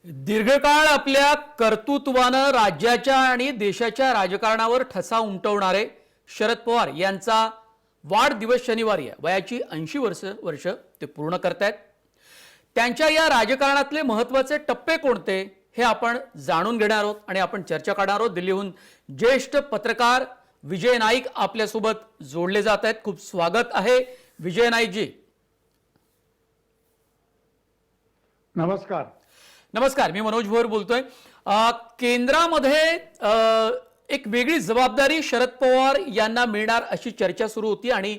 दीर्घकाळ आपल्या कर्तृत्वानं राज्याच्या आणि देशाच्या राजकारणावर ठसा उमटवणारे शरद पवार यांचा वाढदिवस शनिवारी आहे। वयाची 80 वर्ष ते पूर्ण करतायत। त्यांच्या या राजकारणातले महत्त्वाचे टप्पे कोणते हे आपण जाणून घेणार आहोत आणि आपण चर्चा करणार आहोत। दिल्लीहून ज्येष्ठ पत्रकार विजय नाईक आपल्यासोबत जोडले जात आहेत। खूप स्वागत आहे विजय नाईक जी। नमस्कार। नमस्कार, मी मनोज भोर बोलतोय। केंद्रामध्ये एक वेगळी जबाबदारी शरद पवार यांना मिळणार अशी चर्चा सुरू होती आणि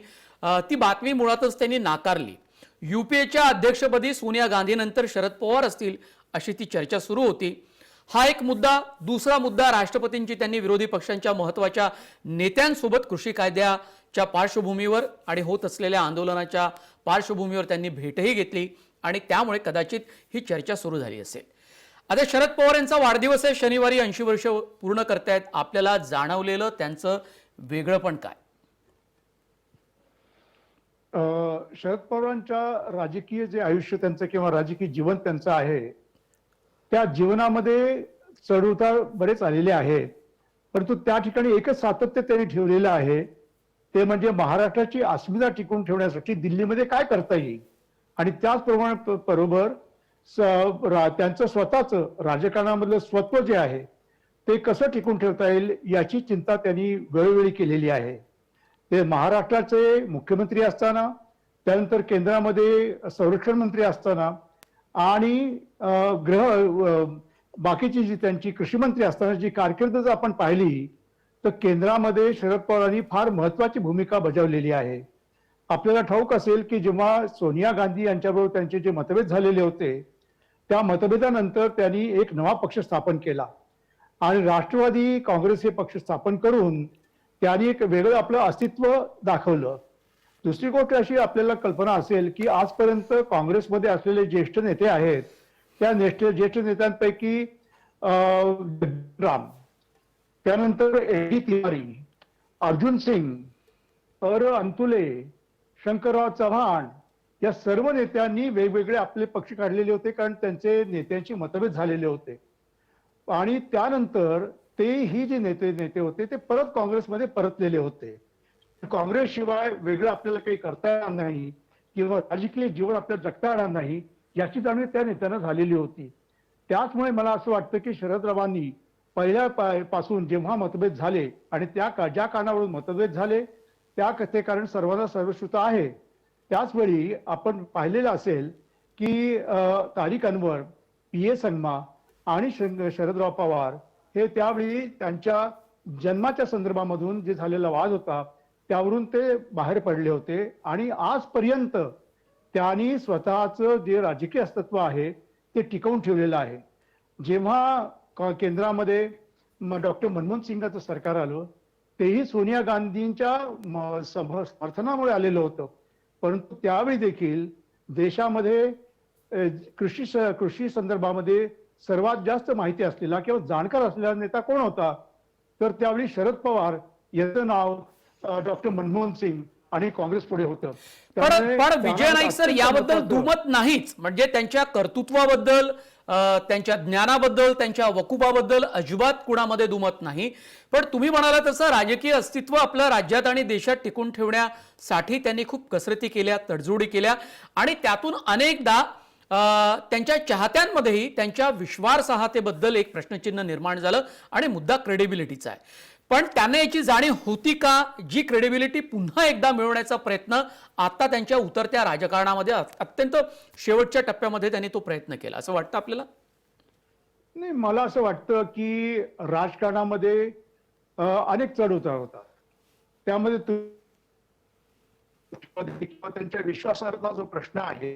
ती बातमी मुळातच त्यांनी नाकारली। यूपीएच्या अध्यक्षपदी सोनिया गांधीनंतर शरद पवार असतील अशी ती चर्चा सुरू होती। हा एक मुद्दा। दुसरा मुद्दा, राष्ट्रपतींची त्यांनी विरोधी पक्षांच्या महत्त्वाच्या नेत्यांसोबत कृषी कायद्याच्या पार्श्वभूमीवर आणि होत असलेल्या आंदोलनाच्या पार्श्वभूमीवर त्यांनी भेटही घेतली आणि त्यामुळे कदाचित ही चर्चा सुरू झाली असेल। आता शरद पवार यांचा वाढदिवस आहे, शनिवारी 80 वर्ष पूर्ण करतायत। आपल्याला जाणवलेलं त्यांचं वेगळंपण काय? शरद पवारांच्या राजकीय जे आयुष्य त्यांचं किंवा राजकीय जीवन त्यांचं आहे, त्या जीवनामध्ये चढउतार बरेच आलेले आहेत, परंतु त्या ठिकाणी एकच सातत्य त्यांनी ठेवलेलं आहे, ते म्हणजे महाराष्ट्राची अस्मिता टिकवून ठेवण्यासाठी दिल्लीमध्ये काय करता येईल आणि त्याचप्रमाणे बरोबर त्यांचं स्वतःचं राजकारणामधलं स्वत्व जे आहे ते कसं टिकून ठेवता येईल याची चिंता त्यांनी वेळोवेळी केलेली आहे। ते महाराष्ट्राचे मुख्यमंत्री असताना, त्यानंतर केंद्रामध्ये संरक्षण मंत्री असताना आणि बाकीची जी त्यांची कृषी मंत्री असताना जी कारकीर्द जर आपण पाहिली तर केंद्रामध्ये शरद पवारांनी फार महत्वाची भूमिका बजावलेली आहे। आपल्याला ठाऊक असेल की जेव्हा सोनिया गांधी यांच्याबरोबर त्यांचे जे मतभेद झालेले होते, त्या मतभेदानंतर त्यांनी एक नवा पक्ष स्थापन केला आणि राष्ट्रवादी काँग्रेस हे पक्ष स्थापन करून त्यांनी एक वेगळं आपलं अस्तित्व दाखवलं। दुसरी गोष्ट अशी आपल्याला कल्पना असेल की आजपर्यंत काँग्रेसमध्ये असलेले ज्येष्ठ नेते आहेत, त्या ज्येष्ठ नेत्यांपैकी राम, त्यानंतर एडी तिवारी, अर्जुन सिंग, अंतुले, शंकरराव चव्हाण या सर्व नेत्यांनी वेगवेगळे आपले पक्ष काढलेले होते, कारण त्यांचे नेत्यांची मतभेद झालेले होते आणि त्यानंतर ते ही जे नेते होते ते परत काँग्रेसमध्ये परतलेले होते। काँग्रेसशिवाय वेगळं आपल्याला काही करता येणार नाही किंवा राजकीय जीवन आपल्याला जगता येणार नाही याची जाणीव त्या नेत्यांना झालेली होती। त्याचमुळे मला असं वाटतं की शरदरावांनी पहिल्यापासून जेव्हा मतभेद झाले आणि ज्या कारणावरून मतभेद झाले त्या ते कारण सर्वांना सर्वश्रुत आहे। त्याचवेळी आपण पाहिलेलं असेल की तारिक अनवर, पी.ए. संगमा आणि शरदराव पवार हे त्यावेळी त्यांच्या जन्माच्या संदर्भामधून जे झालेला वाद होता त्यावरून ते बाहेर पडले होते आणि आजपर्यंत त्यांनी स्वतःचं जे राजकीय अस्तित्व आहे ते टिकवून ठेवलेलं आहे। जेव्हा केंद्रामध्ये डॉक्टर मनमोहन सिंगाचं सरकार आलं तेही सोनिया गांधींच्या समर्थनामुळे आलेलं होतं, परंतु त्यावेळी देखील देशामध्ये कृषी संदर्भामध्ये सर्वात जास्त माहिती असलेला किंवा जाणकार असलेला नेता कोण होता तर त्यावेळी शरद पवार यांचं नाव डॉक्टर मनमोहन सिंग आणि काँग्रेस पुढे होतं। पण विजय नाईक सर, याबद्दल दुमत नाहीच, म्हणजे त्यांच्या कर्तृत्वाबद्दल, त्यांच्या ज्ञानाबद्दल, त्यांच्या वकुबाबद्दल अजिबात कुणामध्ये दुमत नाही। पण तुम्ही म्हणाला तसं राजकीय अस्तित्व आपल्या राज्यात आणि देशात टिकून ठेवण्यासाठी त्यांनी खूप कसरती केल्या, तडजोडी केल्या आणि त्यातून अनेकदा त्यांच्या चाहत्यांमध्येही त्यांच्या विश्वासार्हतेबद्दल एक प्रश्नचिन्ह निर्माण झालं आणि मुद्दा क्रेडिबिलिटीचा आहे। पण त्यांना याची जाणीव होती का, जी क्रेडिबिलिटी पुन्हा एकदा मिळवण्याचा प्रयत्न आता त्यांच्या उतरत्या राजकारणामध्ये अत्यंत शेवटच्या टप्प्यामध्ये त्यांनी तो प्रयत्न केला, असं वाटतं आपल्याला? नाही, मला असं वाटतं की राजकारणामध्ये अनेक चढउतार होतात, त्यामध्ये त्यांच्या विश्वासार्हता जो प्रश्न आहे,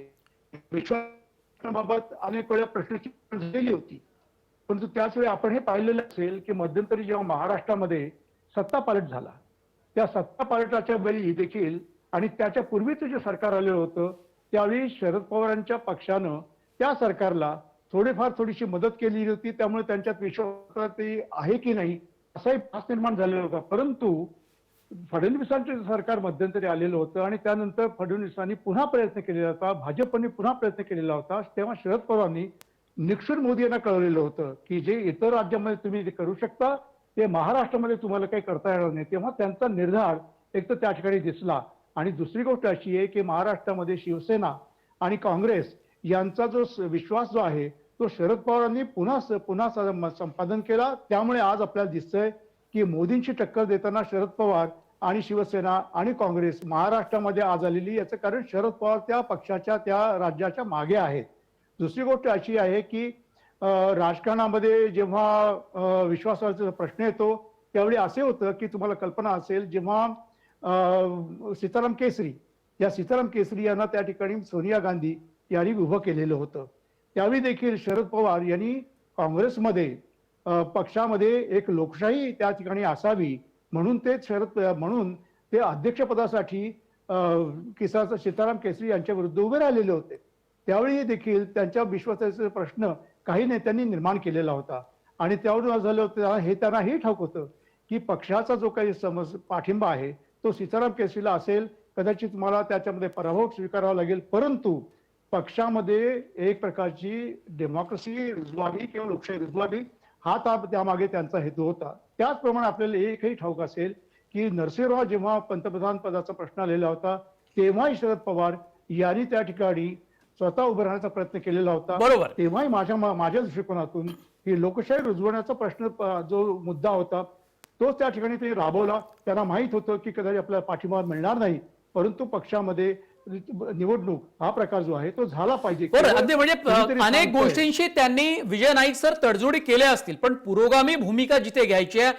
विश्वासाबाबत अनेक वेळा प्रश्नाची झालेली होती, परंतु त्याच वेळी आपण हे पाहिलेलं असेल की मध्यंतरी जेव्हा महाराष्ट्रामध्ये सत्ता पालट झाला, त्या सत्ता पालटाच्या वेळी देखील आणि त्याच्या पूर्वीचं जे सरकार आलेलं होतं त्यावेळी शरद पवारांच्या पक्षानं त्या सरकारला थोडीशी मदत केली होती, त्यामुळे त्यांच्यात विश्वास आहे की नाही असाही भास निर्माण झालेला होता। परंतु फडणवीसांचं सरकार मध्यंतरी आलेलं होतं आणि त्यानंतर फडणवीसांनी पुन्हा प्रयत्न केलेला होता, भाजपने पुन्हा प्रयत्न केलेला होता, तेव्हा शरद पवारांनी निक्षून मोदी यांना कळवलेलं होतं की जे इतर राज्यामध्ये तुम्ही जे करू शकता ते महाराष्ट्रामध्ये तुम्हाला काही करता येणार नाही. तेव्हा त्यांचा निर्धार एक तर त्या ठिकाणी दिसला. आणि दुसरी गोष्ट अशी आहे की महाराष्ट्रामध्ये शिवसेना आणि काँग्रेस यांचा जो विश्वास जो आहे तो शरद पवारांनी पुन्हा संपादन केला. त्यामुळे आज आपल्याला दिसतंय की मोदींची टक्कर देताना शरद पवार आणि शिवसेना आणि काँग्रेस महाराष्ट्रामध्ये आज आलेली. याचं कारण शरद पवार त्या पक्षाच्या त्या राज्याच्या मागे आहेत. दुसरी गोष्ट अशी आहे की राजकारणामध्ये जेव्हा विश्वासाचा प्रश्न येतो त्यावेळी असे होतं की तुम्हाला कल्पना असेल जेव्हा सीताराम केसरी यांना त्या ठिकाणी सोनिया गांधी यांनी उभं केलेलं होतं. त्यावेळी देखील शरद पवार यांनी काँग्रेसमध्ये पक्षामध्ये एक लोकशाही त्या ठिकाणी असावी म्हणून ते अध्यक्षपदासाठी सीताराम केसरी यांच्या विरुद्ध उभे राहिलेले होते. त्यावेळी देखील त्यांच्या विश्वासाचा प्रश्न काही नेत्यांनी निर्माण केलेला होता. आणि त्यावरून झालं होतं हे त्यांनाही ठाऊक होतं की पक्षाचा जो काही पाठिंबा आहे तो सीताराम केसरीला असेल. कदाचित मला त्याच्यामध्ये पराभव स्वीकारावा लागेल, परंतु पक्षामध्ये एक प्रकारची डेमोक्रेसी रुजवावी किंवा लोकशाही रुजवावी हा त्यामागे त्यांचा हेतू होता. त्याचप्रमाणे आपल्याला एकही ठाऊक असेल की नरसिंहराव जेव्हा पंतप्रधान पदाचा प्रश्न आलेला होता तेव्हाही शरद पवार यांनी त्या ठिकाणी स्वतः उभं राहण्याचा प्रयत्न केलेला होता. बरोबर. तेव्हाही माझ्या दृष्टिकोनातून ही लोकशाही रुजवण्याचा प्रश्न जो मुद्दा होता तोच त्या ठिकाणी ते राबवला. त्यांना माहित होतं की कदाचित आपल्याला पाठिंबा मिळणार नाही, परंतु पक्षामध्ये निवडणूक हा प्रकार जो आहे तो झाला पाहिजे. बरं, अगदी म्हणजे अनेक गोष्टींशी त्यांनी विजय नाईक सर तडजोडी केल्या असतील, पण पुरोगामी भूमिका जिथे घ्यायची आहे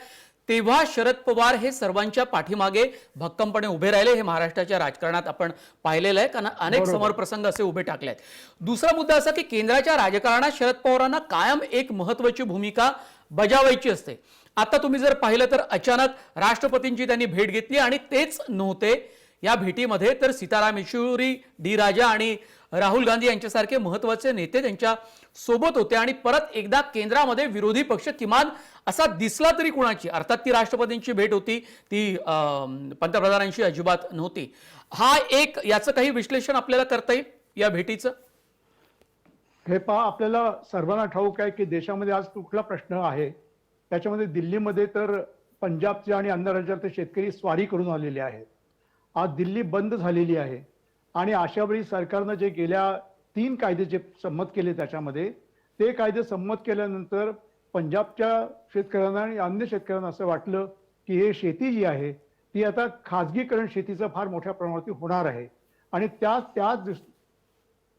तेव्हा शरद पवार हे सर्वांच्या पाठीमागे भक्कमपणे उभे राहिले. हे महाराष्ट्राच्या राजकारणात आपण पाहिलेलं आहे, कारण अनेक समरप्रसंग असे उभे टाकले आहेत. दुसरा मुद्दा असा की केंद्राच्या राजकारणात शरद पवारांना कायम एक महत्वाची भूमिका बजावायची असते. आता तुम्ही जर पाहिलं तर अचानक राष्ट्रपतींची त्यांनी भेट घेतली आणि तेच नव्हते या भेटीमध्ये तर सीताराम येचुरी, डी राजा आणि राहुल गांधी यांच्यासारखे महत्वाचे नेते त्यांच्या सोबत होते. आणि परत एकदा केंद्रामध्ये विरोधी पक्ष किमान असा दिसला तरी कुणाची, अर्थात ती राष्ट्रपतींची भेट होती, ती पंतप्रधानांशी अजिबात नव्हती. हा एक याचं काही विश्लेषण आपल्याला करता येईल या भेटीचं? हे पहा, आपल्याला सर्वांना ठाऊक आहे की देशामध्ये आज कुठला प्रश्न आहे. त्याच्यामध्ये दिल्लीमध्ये तर पंजाबचे आणि अन्य राज्यातले शेतकरी स्वारी करून आलेले आहेत. आज दिल्ली बंद झालेली आहे आणि अशा वेळी सरकारनं जे गेल्या 3 कायदे जे संमत केले त्याच्यामध्ये ते कायदे संमत केल्यानंतर पंजाबच्या शेतकऱ्यांना आणि अन्य शेतकऱ्यांना असं वाटलं की हे शेती जी आहे ती आता खाजगीकरण शेतीचं फार मोठ्या प्रमाणात होणार आहे. आणि त्याच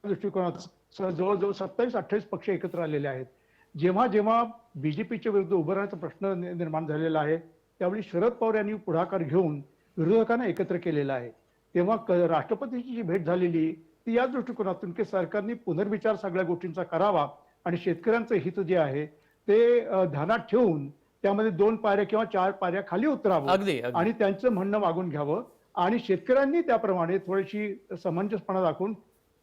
दृष्टिकोनात जवळजवळ 27-28 पक्ष एकत्र आलेले आहेत. जेव्हा जेव्हा बीजेपीच्या विरुद्ध उभं राहण्याचा प्रश्न निर्माण झालेला आहे त्यावेळी शरद पवार यांनी पुढाकार घेऊन विरोधकांना एकत्र केलेला आहे. तेव्हा राष्ट्रपतींची जी भेट झालेली ती या दृष्टिकोनातून की सरकारने पुनर्विचार सगळ्या गोष्टींचा करावा आणि शेतकऱ्यांचं हित जे आहे ते ध्यानात ठेवून त्यामध्ये 2 पायऱ्या किंवा 4 पायऱ्या खाली उतरावं आणि त्यांचं म्हणणं मागून घ्यावं आणि शेतकऱ्यांनी त्याप्रमाणे थोडीशी समंजसपणा दाखवून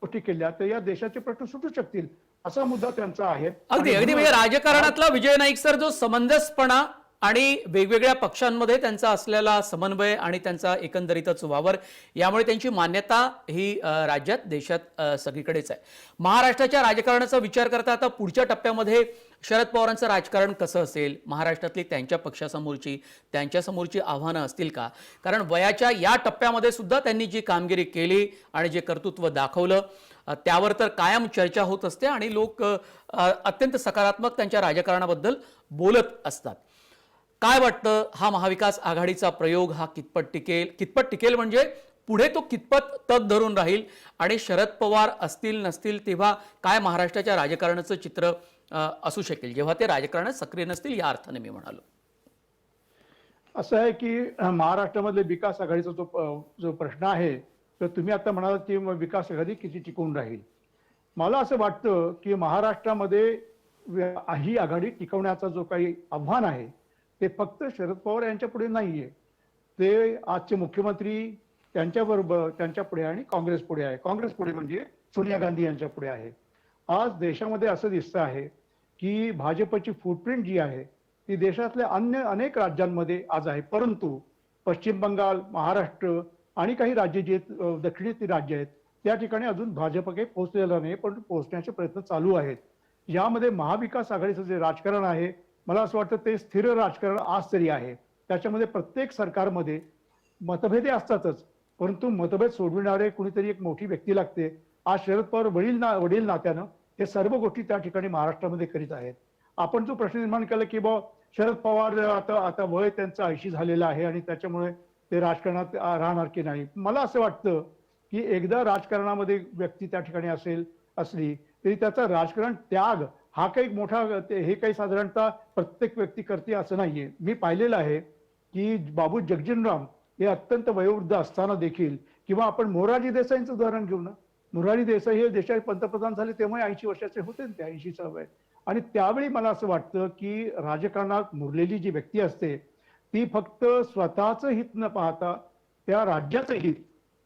गोष्टी केल्या तर या देशाचे प्रश्न सुटू शकतील असा मुद्दा त्यांचा आहे. अगदी अगदी म्हणजे राजकारणातला विजय नाईक सर जो समंजसपणा आणि वेगवेगळ्या पक्षांमध्ये त्यांचा असलेला समन्वय आणि त्यांचा एकंदरीतच वावर यामुळे त्यांची मान्यता ही राज्यात देशात सगळीकडेच आहे. महाराष्ट्राच्या राजकारणाचा विचार करता आता पुढच्या टप्प्यामध्ये शरद पवारांचं राजकारण कसं असेल, महाराष्ट्रातली त्यांच्या पक्षासमोरची त्यांच्यासमोरची आव्हानं असतील का? कारण वयाच्या या टप्प्यामध्ये सुद्धा त्यांनी जी कामगिरी केली आणि जे कर्तृत्व दाखवलं त्यावर तर कायम चर्चा होत असते आणि लोक अत्यंत सकारात्मक त्यांच्या राजकारणाबद्दल बोलत असतात. काय वाटतं, हा महाविकास आघाडीचा प्रयोग हा कितपत टिकेल म्हणजे पुढे तो कितपत तग धरून राहील आणि शरद पवार असतील नसतील तेव्हा काय महाराष्ट्राच्या राजकारणाचं चित्र असू शकेल जेव्हा ते राजकारणात सक्रिय नसतील, या अर्थाने मी म्हणालो. असं आहे की महाराष्ट्रामधले विकास आघाडीचा जो प्रश्न आहे तर तुम्ही आता म्हणालात की विकास आघाडी किती टिकून राहील. मला असं वाटतं की महाराष्ट्रामध्ये ही आघाडी टिकवण्याचा जो काही आव्हान आहे ते फक्त शरद पवार यांच्या पुढे नाहीये. ते आजचे मुख्यमंत्री त्यांच्याबरोबर त्यांच्या पुढे आणि काँग्रेस पुढे आहे. काँग्रेस पुढे म्हणजे सोनिया गांधी यांच्या पुढे आहे. आज देशामध्ये असं दिसतं आहे की भाजपची फुटप्रिंट जी आहे ती देशातल्या अन्य अनेक राज्यांमध्ये आज आहे, परंतु पश्चिम बंगाल, महाराष्ट्र आणि काही राज्य जे दक्षिणेतील राज्य आहेत त्या ठिकाणी अजून भाजप काही पोहोचलेला नाही, पण पोहोचण्याचे प्रयत्न चालू आहेत. यामध्ये महाविकास आघाडीचं जे राजकारण आहे, मला असं वाटतं ते स्थिर राजकारण आज तरी आहे. त्याच्यामध्ये प्रत्येक सरकारमध्ये मतभेदे असतातच, परंतु मतभेद सोडविणारे कुणीतरी एक मोठी व्यक्ती लागते. आज शरद पवार वडील नात्यानं हे सर्व गोष्टी त्या ठिकाणी महाराष्ट्रामध्ये करीत आहेत. आपण जो प्रश्न निर्माण केला की बा शरद पवार आता आता वय त्यांचं 80 झालेलं आहे आणि त्याच्यामुळे ते राजकारणात राहणार की नाही. मला असं वाटतं की एकदा राजकारणामध्ये व्यक्ती त्या ठिकाणी असली तरी त्याचा राजकारण त्याग हा काही मोठा हे काही साधारणतः प्रत्येक व्यक्ती करते असं नाहीये. मी पाहिलेलं आहे की बाबू जगजीवनराम हे अत्यंत वयोवृद्ध असताना देखील, किंवा आपण मोरारजी देसाईंचं उदाहरण घेऊ ना. मोरारजी देसाई हे देशाचे पंतप्रधान झाले तेव्हा 80 वर्षाचे होते ना, ते 80चा वय. आणि त्यावेळी मला असं वाटतं की राजकारणात मुरलेली जी व्यक्ती असते ती फक्त स्वतःचं हित न पाहता त्या राज्याचं हित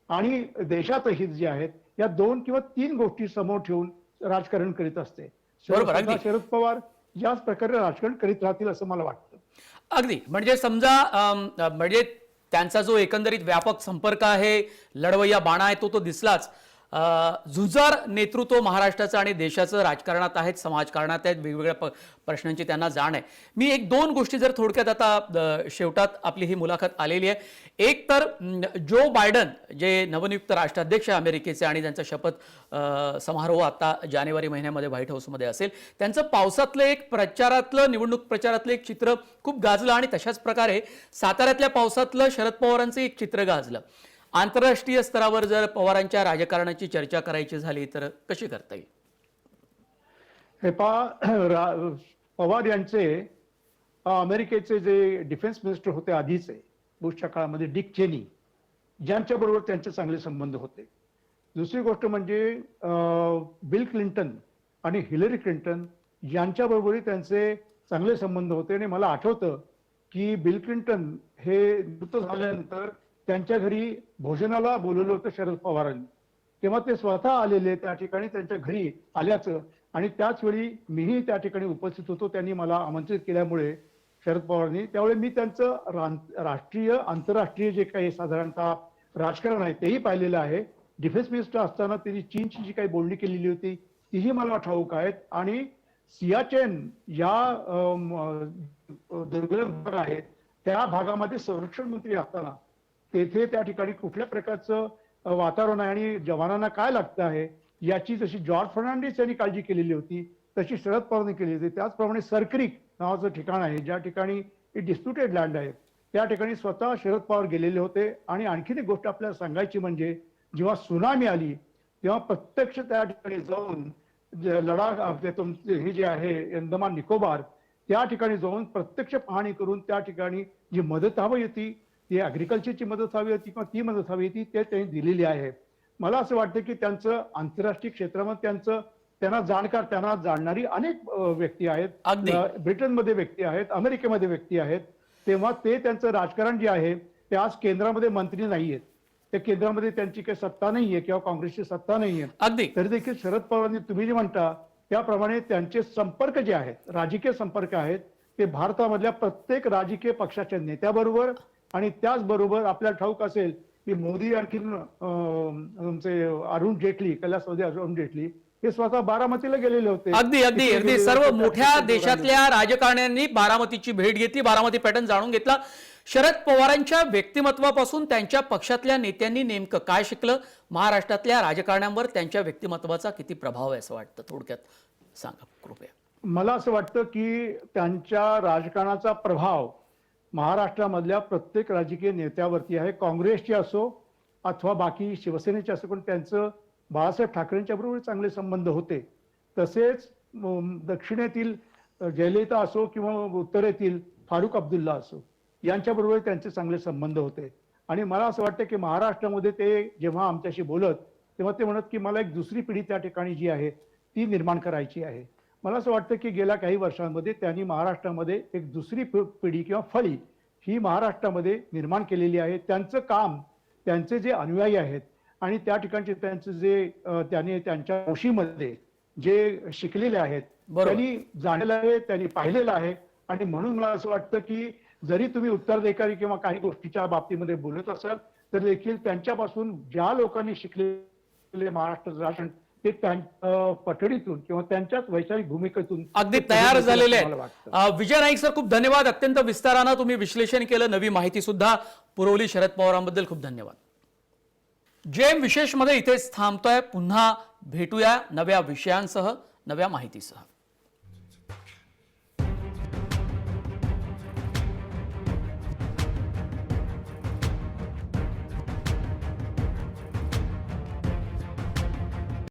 आणि देशाचं हित जे आहेत या 2 किंवा 3 गोष्टी समोर ठेवून राजकारण करीत असते. बरोबर, अगदी. शरद पवार याच प्रकारे राजकारण करीत राहतील असं मला वाटतं. अगदी. म्हणजे समजा म्हणजे त्यांचा जो एकंदरीत व्यापक संपर्क आहे, लढवय्या बाणा आहे, तो दिसलाच. झुजार नेतृत्व महाराष्ट्राचं आणि देशाचं राजकारणात आहेत, समाजकारणात आहेत, वेगवेगळ्या प्रश्नांची त्यांना जाण आहे. मी 1-2 गोष्टी जर थोडक्यात आता शेवटात आपली ही मुलाखत आलेली आहे. एक तर जो बायडन जे नवनियुक्त राष्ट्राध्यक्ष अमेरिकेचे आणि त्यांचा शपथ समारोह आता जानेवारी महिन्यामध्ये व्हाईट हाऊसमध्ये असेल, त्यांचं पावसातलं एक निवडणूक प्रचारातलं एक चित्र खूप गाजलं आणि तशाच प्रकारे साताऱ्यातल्या पावसातलं शरद पवारांचं एक चित्र गाजलं. आंतरराष्ट्रीय स्तरावर जर पवारांच्या राजकारणाची चर्चा करायची झाली तर कशी करता येईल? हे पवार यांचे अमेरिकेचे जे डिफेन्स मिनिस्टर होते आधीचे बुशच्या काळामध्ये, डिक चेनी, ज्यांच्याबरोबर त्यांचे चांगले संबंध होते. दुसरी गोष्ट म्हणजे बिल क्लिंटन आणि हिलरी क्लिंटन यांच्याबरोबरही त्यांचे चांगले संबंध होते. आणि मला आठवतं की बिल क्लिंटन हे मृत झाल्यानंतर त्यांच्या घरी भोजनाला बोलवलं होतं शरद पवारांनी. तेव्हा ते स्वतः आलेले त्या ठिकाणी त्यांच्या घरी आल्याचं, आणि त्याच वेळी मीही त्या ठिकाणी उपस्थित होतो. त्यांनी मला आमंत्रित केल्यामुळे शरद पवारांनी, त्यावेळी मी त्यांचं राष्ट्रीय आंतरराष्ट्रीय जे काही साधारणतः राजकारण आहे तेही पाहिलेलं आहे. डिफेन्स मिनिस्टर असताना त्यांनी चीनची जी काही बोलणी केलेली होती तीही मला ठाऊक आहेत. आणि सियाचेन या दुर्गम भाग आहेत त्या भागामध्ये संरक्षण मंत्री असताना तेथे त्या ठिकाणी कुठल्या प्रकारचं वातावरण आहे आणि जवानांना काय लागतं आहे याची जशी जॉर्ज फर्नांडिस यांनी काळजी केलेली होती तशी शरद पवारांनी केली होती. त्याचप्रमाणे सरक्रीक नावाचं ठिकाण आहे ज्या ठिकाणी डिस्प्युटेड लँड आहे, त्या ठिकाणी स्वतः शरद पवार गेलेले होते. आणि आणखीन एक गोष्ट आपल्याला सांगायची म्हणजे जेव्हा सुनामी आली तेव्हा प्रत्यक्ष त्या ठिकाणी जाऊन लडाख हे जे आहे अंदमान निकोबार त्या ठिकाणी जाऊन प्रत्यक्ष पाहणी करून त्या ठिकाणी जी मदत हवी होती, ती ॲग्रिकल्चरची मदत हवी होती किंवा ती मदत हवी होती, ते त्यांनी दिलेली आहे. मला असं वाटतं की त्यांचं आंतरराष्ट्रीय क्षेत्रामध्ये त्यांना जाणकार, त्यांना जाणणारी अनेक व्यक्ती आहेत. ब्रिटनमध्ये व्यक्ती आहेत, अमेरिकेमध्ये व्यक्ती आहेत. तेव्हा ते त्यांचं राजकारण जे आहे ते आज केंद्रामध्ये मंत्री नाहीयेत, त्या केंद्रामध्ये त्यांची काही सत्ता नाहीये किंवा काँग्रेसची सत्ता नाहीये. अगदी. तरी देखील शरद पवारांनी तुम्ही जे म्हणता त्याप्रमाणे त्यांचे संपर्क जे आहेत, राजकीय संपर्क आहेत, ते भारतामधल्या प्रत्येक राजकीय पक्षाच्या नेत्याबरोबर आणि त्याचबरोबर आपल्याला ठाऊक असेल की मोदी आणखीन तुमचे अरुण जेटली, कैलासवासी अरुण जेटली हे स्वतः बारामतीला गेलेले होते. अगदी सर्व मोठ्या देशातल्या राजकारण्यांनी बारामतीची भेट घेतली, बारामती पॅटर्न जाणून घेतला. शरद पवारांच्या व्यक्तिमत्वापासून त्यांच्या पक्षातल्या नेत्यांनी नेमकं काय शिकलं, महाराष्ट्रातल्या राजकारण्यांवर त्यांच्या व्यक्तिमत्वाचा किती प्रभाव आहे असं वाटतं, थोडक्यात सांगा कृपया. मला असं वाटतं की त्यांच्या राजकारणाचा प्रभाव महाराष्ट्रामधल्या प्रत्येक राजकीय नेत्यावरती आहे. काँग्रेसचे असो अथवा बाकी शिवसेनेचे असो, पण त्यांचं बाळासाहेब ठाकरेंच्या बरोबर चांगले संबंध होते. तसेच दक्षिणेतील जयललिता असो किंवा उत्तरेतील फारुख अब्दुल्ला असो यांच्याबरोबर त्यांचे चांगले संबंध होते. आणि मला असं वाटतं की महाराष्ट्रामध्ये ते जेव्हा आमच्याशी बोलत तेव्हा ते म्हणत की मला एक दुसरी पिढी त्या ठिकाणी जी आहे ती निर्माण करायची आहे. मला असं वाटतं की गेल्या काही वर्षांमध्ये त्यांनी महाराष्ट्रामध्ये एक दुसरी पिढी किंवा फळी ही महाराष्ट्रामध्ये निर्माण केलेली आहे. त्यांचं काम, त्यांचे जे अनुयायी आहेत आणि त्या ठिकाणचे त्यांचं जे त्यांनी त्यांच्या गोष्टीमध्ये जे शिकलेले आहेत त्यांनी जाणलेलं आहे, त्यांनी पाहिलेलं आहे. आणि म्हणून मला असं वाटतं की जरी तुम्ही उत्तराधिकारी किंवा काही गोष्टीच्या बाबतीमध्ये बोलत असाल तर देखील त्यांच्यापासून ज्या लोकांनी शिकलेले महाराष्ट्र राजकारण ते त्यांच्या पठडीतून किंवा त्यांच्याच वैचारिक भूमिकेतून अगदी ते तयार पुढे झालेले नेतील असं मला आहेत. वाटतं. विजय नाईक सर, खूप धन्यवाद. अत्यंत विस्तारानं तुम्ही विश्लेषण केलं, नवी माहिती सुद्धा पुरवली शरद पवारांबद्दल. खूप धन्यवाद. जेम विशेषमध्ये इथेच थांबतोय. पुन्हा भेटूया नव्या विषयांसह, नव्या माहितीसह.